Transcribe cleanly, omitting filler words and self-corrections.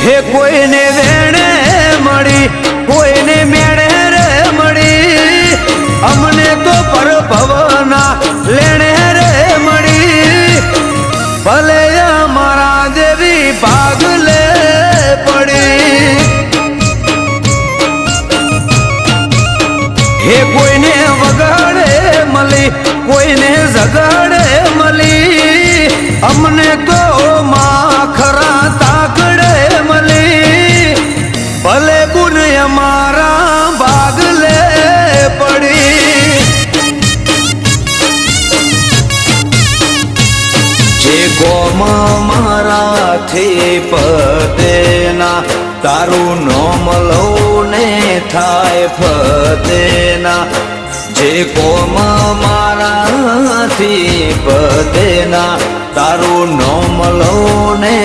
હે કોઈને વેણે મળી કોઈને મેળે રે મળી અમને તો પર ભવના લેણે રે મળી ભલે અમારા દેવી ભાગ લે પડી હે કોઈને વગાડે મળી કોઈને જગાડે મળી અમને તો માખરા તાકડે મળી ભલે ગુણ અમારા ભાગ લે પડી જે કોમ મારાથી પતેના તારું નોમ લઉં ને થાય ફતેના જે કોમ મારાથી પતેના તારું નોમ લઉં ને